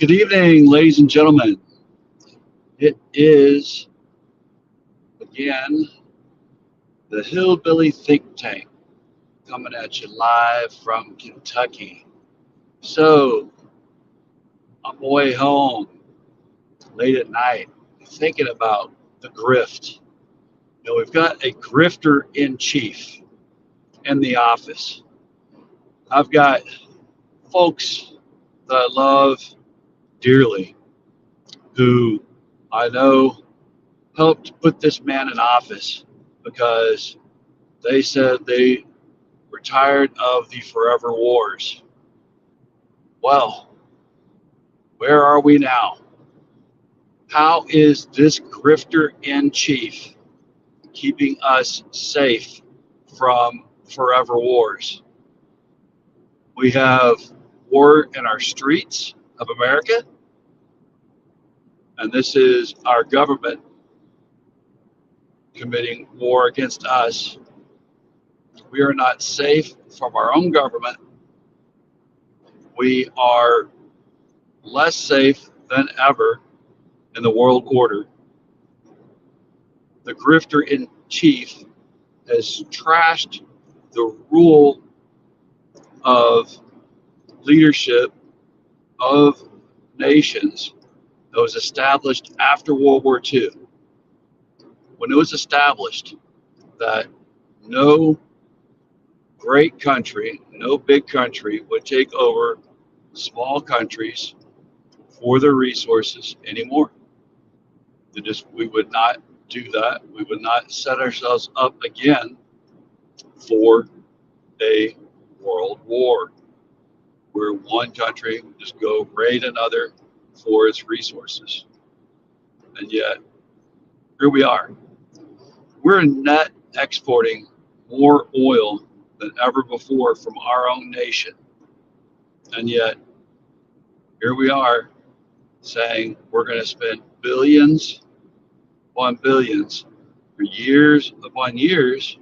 Good evening, ladies and gentlemen. It is, again, the Hillbilly Think Tank coming at you live from Kentucky. So, on my way home late at night, thinking about the grift. We've got a Grifter in Chief in the office. I've got folks that I love dearly who I know helped put this man in office because they said they were tired of the forever wars. Well, where are we now? How is this Grifter in Chief keeping us safe from forever wars? We have war in our streets of America, and this is our government committing war against us. We are not safe from our own government. We are less safe than ever in the world order. The Grifter in Chief has trashed the rule of leadership of nations that was established after World War II. When it was established that no great country, no big country would take over small countries for their resources anymore. We would not do that. We would not set ourselves up again for a world war where one country would just go raid another for its resources. And yet, here we are. We're net exporting more oil than ever before from our own nation. And yet, here we are saying we're going to spend billions upon billions for years upon years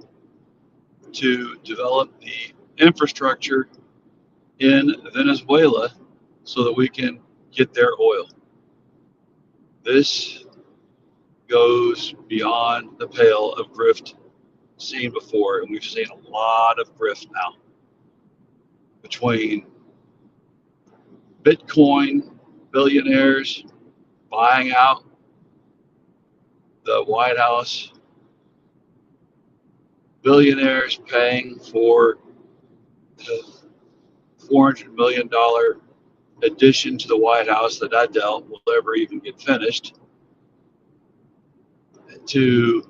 to develop the infrastructure in Venezuela so that we can get their oil. This goes beyond the pale of grift seen before, and we've seen a lot of grift now between Bitcoin billionaires buying out the White House, billionaires paying for the $400 million addition to the White House that I doubt will ever even get finished, to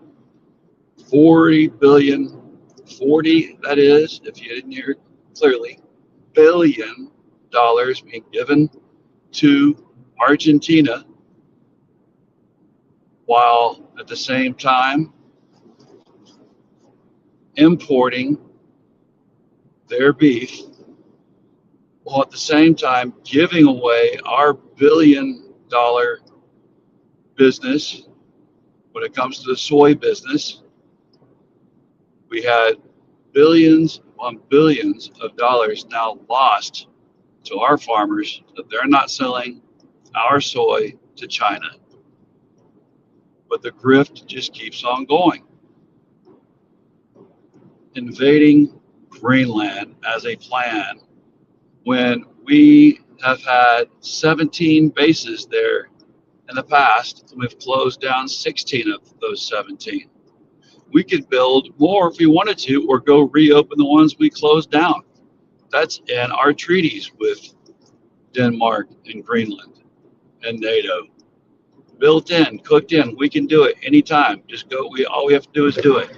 40 that is, if you didn't hear it clearly, billion dollars being given to Argentina, while at the same time importing their beef, while at the same time giving away our billion-dollar business when it comes to the soy business. We had billions on billions of dollars now lost to our farmers that they're not selling our soy to China. But the grift just keeps on going. Invading Greenland as a plan when we have had 17 bases there in the past, and we've closed down 16 of those 17. We could build more if we wanted to, or go reopen the ones we closed down. That's in our treaties with Denmark and Greenland and NATO. Built in, cooked in, we can do it anytime. Just go, all we have to do is do it.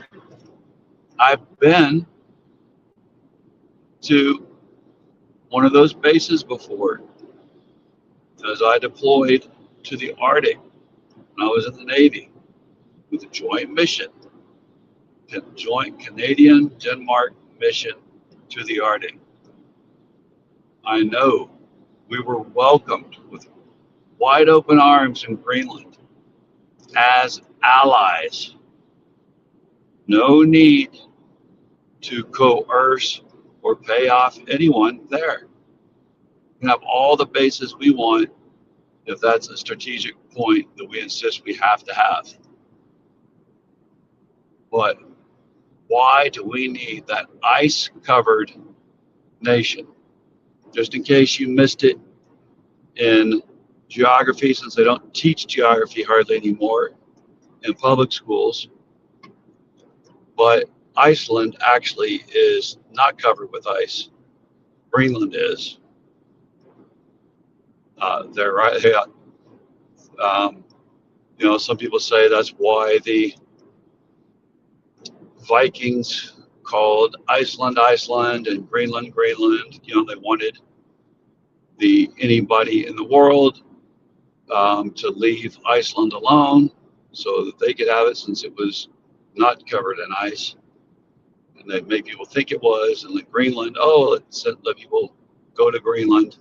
I've been to one of those bases before, as I deployed to the Arctic when I was in the Navy with a joint mission, a joint Canadian-Denmark mission to the Arctic. I know we were welcomed with wide open arms in Greenland as allies. No need to coerce or pay off anyone there. We can have all the bases we want if that's a strategic point that we insist we have to have. But why do we need that ice-covered nation? Just in case you missed it in geography, since they don't teach geography hardly anymore in public schools, but Iceland actually is not covered with ice. Greenland is. They're right. Yeah. Some people say that's why the Vikings called Iceland, Iceland, and Greenland, Greenland. They wanted anybody in the world to leave Iceland alone so that they could have it, since it was not covered in ice. And they made people think it was. And like Greenland, let people go to Greenland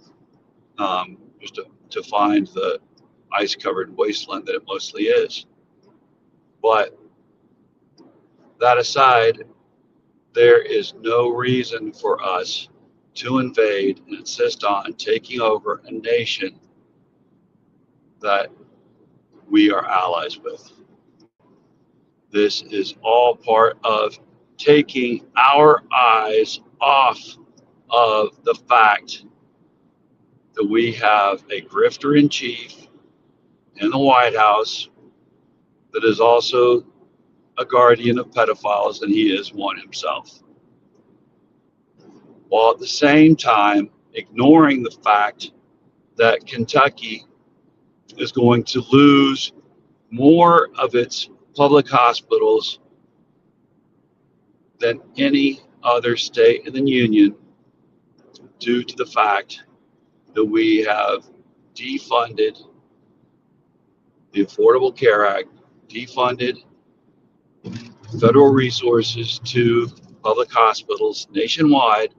just to find the ice-covered wasteland that it mostly is. But that aside, there is no reason for us to invade and insist on taking over a nation that we are allies with. This is all part of taking our eyes off of the fact that we have a grifter in chief in the White House that is also a guardian of pedophiles, and he is one himself, while at the same time ignoring the fact that Kentucky is going to lose more of its public hospitals than any other state in the union, due to the fact that we have defunded the Affordable Care Act, defunded federal resources to public hospitals nationwide,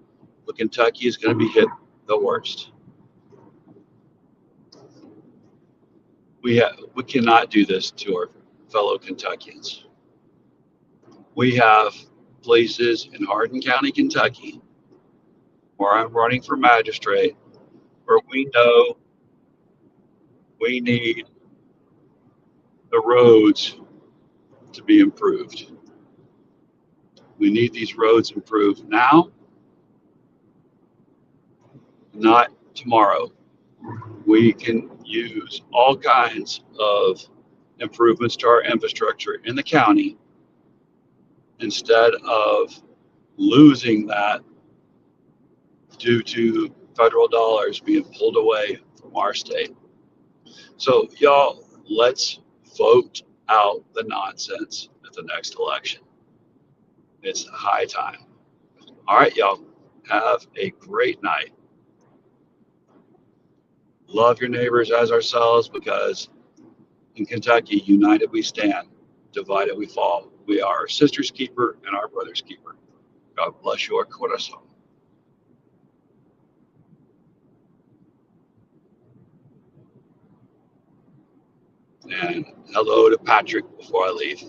but Kentucky is going to be hit the worst. We cannot do this to our fellow Kentuckians. We have places in Hardin County, Kentucky, where I'm running for magistrate, where we know we need the roads to be improved. We need these roads improved now, not tomorrow. We can use all kinds of improvements to our infrastructure in the county instead of losing that due to federal dollars being pulled away from our state. So, y'all, let's vote out the nonsense at the next election. It's high time. All right, y'all, have a great night. Love your neighbors as ourselves, because in Kentucky, united we stand, divided we fall. We are our sister's keeper and our brother's keeper. God bless your corazon. And hello to Patrick before I leave.